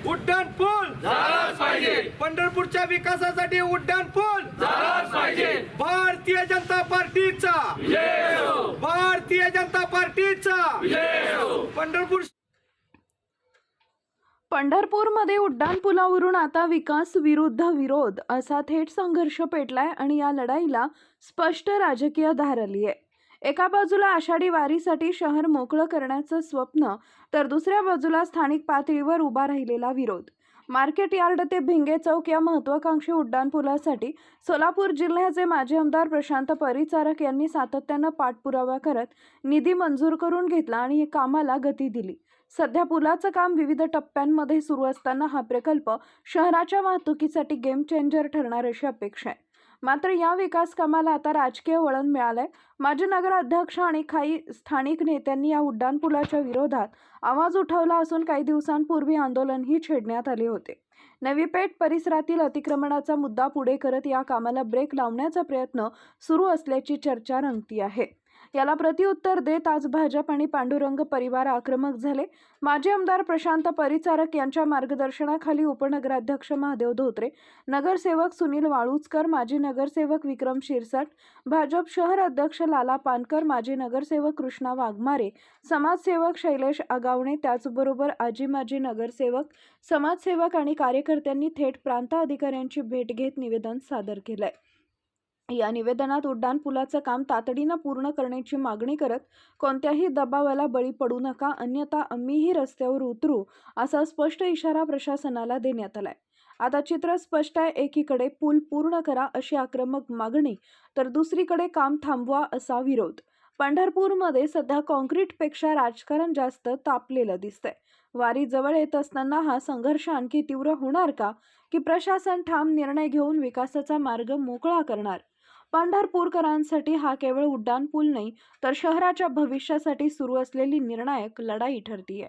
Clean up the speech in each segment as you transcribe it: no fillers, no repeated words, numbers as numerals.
उड्डाण पूल पंढरपूरच्या विकासासाठी उड्डाण पूल भारतीय जनता पार्टीचा भारतीय जनता पार्टीचा पंढरपूरमध्ये उड्डाणपुलावरून आता विकास विरुद्ध विरोध असा थेट संघर्ष पेटलाय आणि या लढाईला स्पष्ट राजकीय धार आली आहे। एका बाजूला आषाढी वारीसाठी शहर मोकळं करण्याचं स्वप्न तर दुसऱ्या बाजूला स्थानिक पातळीवर उभा राहिलेला विरोध। मार्केट यार्ड ते भिंगे चौक या महत्त्वाकांक्षी उड्डाणपुलासाठी सोलापूर जिल्ह्याचे माजी आमदार प्रशांत परिचारक यांनी सातत्यानं पाठपुरावा करत निधी मंजूर करून घेतला आणि या कामाला गती दिली। सध्या पुलाचं काम विविध टप्प्यांमध्ये सुरू असताना हा प्रकल्प शहराच्या वाहतुकीसाठी गेम चेंजर ठरणार अशी अपेक्षा आहे। मात्र या विकास कामाला आता राजकीय वळण मिळालंय। माजी नगराध्यक्ष आणि काही स्थानिक नेत्यांनी या उड्डाणपुलाच्या विरोधात आवाज उठवला असून काही दिवसांपूर्वी आंदोलनही छेडण्यात आले होते। नवी पेठ परिसरातील अतिक्रमणाचा मुद्दा पुढे करत या कामाला ब्रेक लावण्याचा प्रयत्न सुरू असल्याची चर्चा रंगती आहे। याला प्रत्युत्तर देत आज भाजप आणि पांडुरंग परिवार आक्रमक झाले। माजी आमदार प्रशांत परिचारक यांच्या मार्गदर्शनाखाली उपनगराध्यक्ष महादेव धोत्रे, नगरसेवक सुनील वाळुजकर, माजी नगरसेवक विक्रम शिरसाट, भाजप शहर अध्यक्ष लाला पानकर, माजी नगरसेवक कृष्णा वाघमारे, समाजसेवक शैलेश आगावणे, त्याचबरोबर माजी नगरसेवक, समाजसेवक आणि कार्यकर्त्यांनी थेट प्रांत अधिकाऱ्यांची भेट घेत निवेदन सादर केलंय। या निवेदनात उड्डाणपुलाचं काम तातडीनं पूर्ण करण्याची मागणी करत कोणत्याही दबावाला बळी पडू नका, अन्यथा आम्हीही रस्त्यावर उतरू असा स्पष्ट इशारा प्रशासनाला देण्यात आलाय। आता चित्र स्पष्ट आहे, एकीकडे पूल पूर्ण करा अशी आक्रमक मागणी तर दुसरीकडे काम थांबवा असा विरोध। पंढरपूरमध्ये सध्या काँक्रीटपेक्षा राजकारण जास्त तापलेलं दिसतंय। वारी जवळ येत असताना हा संघर्ष आणखी तीव्र होणार का, की प्रशासन ठाम निर्णय घेऊन विकासाचा मार्ग मोकळा करणार? पंढरपूरकरांसाठी हा केवळ उड्डाण पूल नाही तर शहराच्या भविष्यासाठी सुरू असलेली निर्णायक लढाई ठरतीये।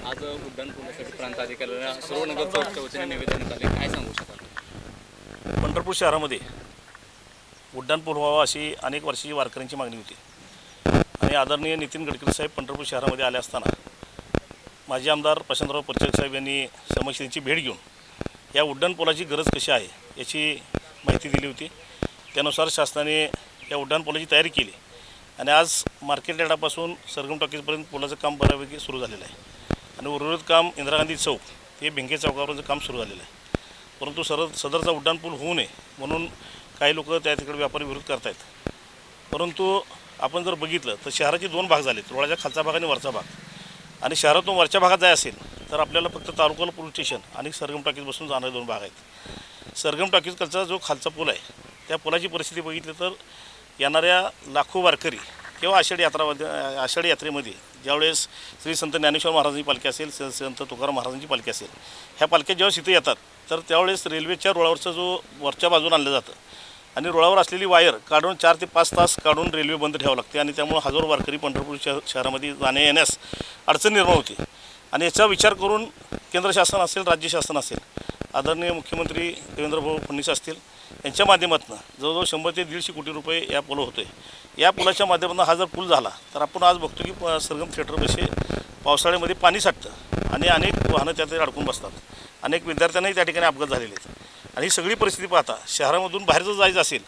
आज उड्डाण पुलासाठी प्रांत अधिकाऱ्यांना सर्व नगर चौकच्या वतीने निवेदन आले, काय सांगू शकाल? पंढरपूर शहरामध्ये उड्डाण पूल व्हावा अशी अनेक वर्षाची वारकऱ्यांची मागणी होती आणि आदरणीय नितीन गडकरी साहेब पंढरपूर शहरामध्ये आले असताना माजी आमदार प्रशांतराव परिचारक साहेब यांनी समस्येची भेट घेऊन या उड्डाण पुलाची गरज कशी आहे याची माहिती दिली होती। त्यानुसार शासनाने या उड्डाण पुलाची तयारी केली आणि आज मार्केट यार्डापासून सरगम टॉकीजपर्यंत पुलाचं काम बऱ्यापैकी सुरू झालेलं आहे आणि उर्वरित काम इंदिरा गांधी चौक ते भिंगे चौकापर्यंत काम सुरू झालेलं आहे। परंतु सदरचा उड्डाण पूल होऊ नये म्हणून काही लोक त्या तिकडे व्यापारी विरोध करत आहेत। परंतु आपण जर बघितलं तर शहराचे दोन भाग झाले, रोडाच्या खालचा भाग आणि वरचा भाग। आणि शहरातून वरच्या भागात जाय असेल तर आपल्याला फक्त तालुका पोलीस स्टेशन आणि सरगम टॉकीजपासून जाणारे दोन भाग आहेत। सरगम टॉकीजकडचा जो खालचा पूल आहे त्या पुलाची परिस्थिती बघितली तर येणाऱ्या लाखो वारकरी किंवा आषाढी यात्रेमध्ये ज्यावेळेस श्री संत ज्ञानेश्वर महाराजांची पालखी असेल, संत तुकाराम महाराजांची पालखी असेल, ह्या पालख्या जेव्हा इथे येतात तर त्यावेळेस रेल्वेच्या रुळावरचा जो वरच्या बाजून आणलं जातं आणि रुळावर असलेली वायर काढून 4 ते 5 तास काढून रेल्वे बंद ठेवावं लागते आणि त्यामुळे हजारो वारकरी पंढरपूर शहरामध्ये जाण्या येण्यास अडचण निर्माण होते। आणि याचा विचार करून केंद्र शासन असेल, राज्य शासन असेल, आदरणीय मुख्यमंत्री देवेंद्र फडणवीस असतील यांच्या माध्यमातून जवळजवळ 100 ते 150 कोटी रुपये या पुल होतोय। या पुलाच्या माध्यमातून हा जर पूल झाला तर आपण आज बघतो की सरगम थिएटरपाशी पावसाळ्यामध्ये पाणी साठतं आणि अनेक वाहनं त्यात अडकून बसतात, अनेक विद्यार्थ्यांनाही त्या ठिकाणी अपघात झालेले आहेत। आणि ही सगळी परिस्थिती पाहता शहरामधून बाहेर जर जायचं असेल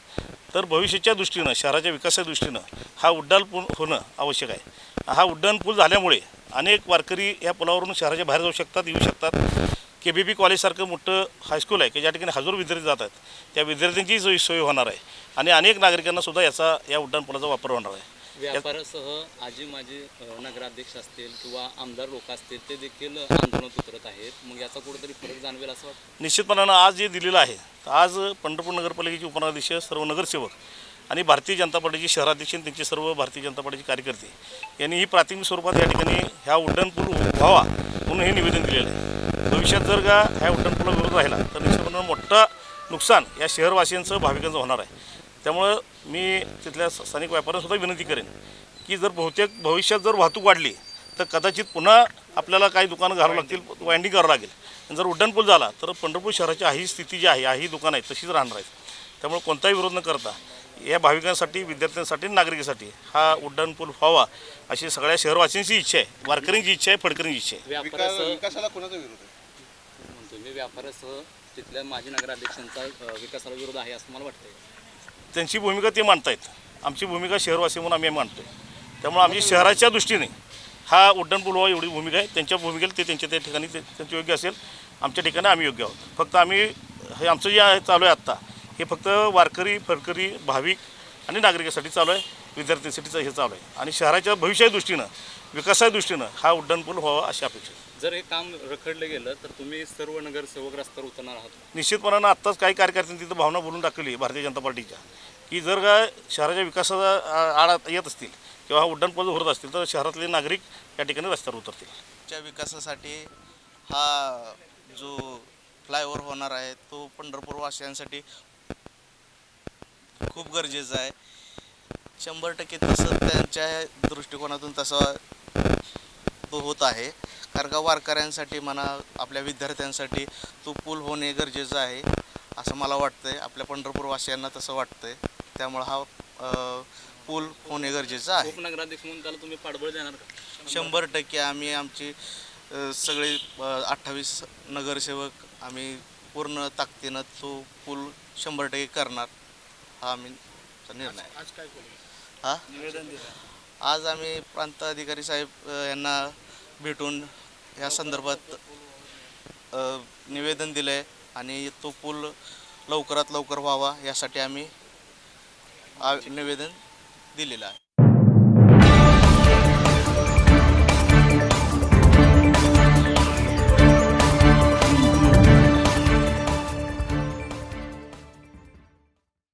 तर भविष्याच्या दृष्टीनं, शहराच्या विकासाच्या दृष्टीनं हा उड्डाण पूल होणं आवश्यक आहे। हा उड्डाण पूल झाल्यामुळे अनेक वारकरी या पुलावरून शहराच्या बाहेर जाऊ शकतात, येऊ शकतात। KBP कॉलेजसारखं मोठं हायस्कूल आहे की ज्या ठिकाणी हजारो विद्यार्थी जातात, त्या विद्यार्थ्यांची सोय होणार आहे आणि अनेक नागरिकांनासुद्धा या उड्डाण पुलाचा वापर होणार आहे। व्यापारासह माजी नगराध्यक्ष असतील किंवा आमदार लोक असतील ते देखील आंदोलनात उतरत आहेत, मग याचा कुठेतरी फरक जाणवेल असं वाटतं? निश्चितपणानं आज जे दिलेलं आहे, आज पंढरपूर नगरपालिकेचे उपनगराध्यक्ष, सर्व नगरसेवक आणि भारतीय जनता पार्टीचे शहराध्यक्ष आणि त्यांचे सर्व भारतीय जनता पार्टीचे कार्यकर्ते यांनी ही प्राथमिक स्वरूपात या ठिकाणी ह्या उड्डाण पूल व्हावा म्हणून हे निवेदन दिलेलं आहे। भविष्यात जर का ह्या उड्डाण पुला विरोध राहिला तर निश्चितपणे मोठं नुकसान या शहरवासियांचं, भाविकांचं होणार आहे। त्यामुळं मी तिथल्या स्थानिक व्यापाऱ्यांसुद्धा विनंती करेन की जर भविष्यात जर वाहतूक वाढली तर कदाचित पुन्हा आपल्याला काही दुकानं घालावं लागतील, वाइंडिंग करावं लागेल। आणि जर उड्डाण पूल झाला तर पंढरपूर शहराची ही स्थिती जी आहे, ही दुकानं आहेत तशीच राहणार आहेत। त्यामुळे कोणताही विरोध न करता या भाविकांसाठी, विद्यार्थ्यांसाठी, नागरिकांसाठी हा उड्डाणपूल व्हावा अशी सगळ्या शहरवासीयांची इच्छा आहे, वारकऱ्यांची इच्छा आहे, फडकऱ्यांची इच्छा आहे. व्यापाऱ्यासह विकासाला कोणाचा विरोध आहे? म्हणतो मी, व्यापाऱ्यासह तिथल्या माजी नगराध्यक्षांचा विकासाला विरोध आहे असं मला वाटतंय. त्यांची भूमिका ते मांडतायत, आमची भूमिका शहरवासी म्हणून आम्ही मांडतो. त्यामुळे आमची शहराच्या दृष्टीने हा उड्डाणपूल व्हावा एवढी भूमिका आहे. त्यांच्या भूमिकेला ते त्यांच्या त्या ठिकाणी त्यांचं योग्य असेल, आमच्या ठिकाणी आम्ही योग्य आहोत. फक्त आम्ही हे आमचं जे आहे चालू आहे आत्ता हे फक्त वारकरी, फडकरी, भाविक आणि नागरिकांसाठी चालू आहे, विद्यार्थ्यांसाठीचं हे चालू आहे. आणि शहराच्या भविष्याच्या दृष्टीनं, विकासाच्या दृष्टीनं हा उड्डाणपूल व्हावा अशी अपेक्षा आहे. जर हे काम रखडलं गेलं तर तुम्ही सर्व नगरसेवक रस्त्यावर उतरणार आहात? निश्चितपणानं आत्ताच काही कार्यकर्त्यांनी तिथं भावना बोलून टाकली भारतीय जनता पार्टीच्या, की जर का शहराच्या विकासाचा आळा येत असतील किंवा हा उड्डाणपूल होत असतील तर शहरातले नागरिक या ठिकाणी रस्त्यावर उतरतील. च्या विकासासाठी हा जो फ्लायओव्हर होणार आहे तो पंढरपूरवासियांसाठी खूप गरजेचा आहे. 100% तसं त्यांच्या दृष्टिकोनातून तसा तो होत आहे. कारण का वारकऱ्यांसाठी म्हणा, आपल्या विद्यार्थ्यांसाठी तो पूल होणे गरजेचं आहे असं मला वाटतं आहे. आपल्या पंढरपूरवासियांना तसं वाटतं आहे. त्यामुळं हा पूल होणे गरजेचं आहे. उपनगराध्यक्ष म्हणून त्याला तुम्ही पाठबळ देणार का? 100% आम्ही आमची सगळे 28 नगरसेवक आम्ही पूर्ण ताकदीनं तो पूल 100% करणार हा आमचा निर्णय आहे. आज काय केलं? हा आज आम्ही प्रांत अधिकारी साहेब यांना भेटून या संदर्भात निवेदन दिलं आहे आणि तो पूल लवकरात लवकर व्हावा यासाठी आम्ही निवेदन दिलेलं आहे.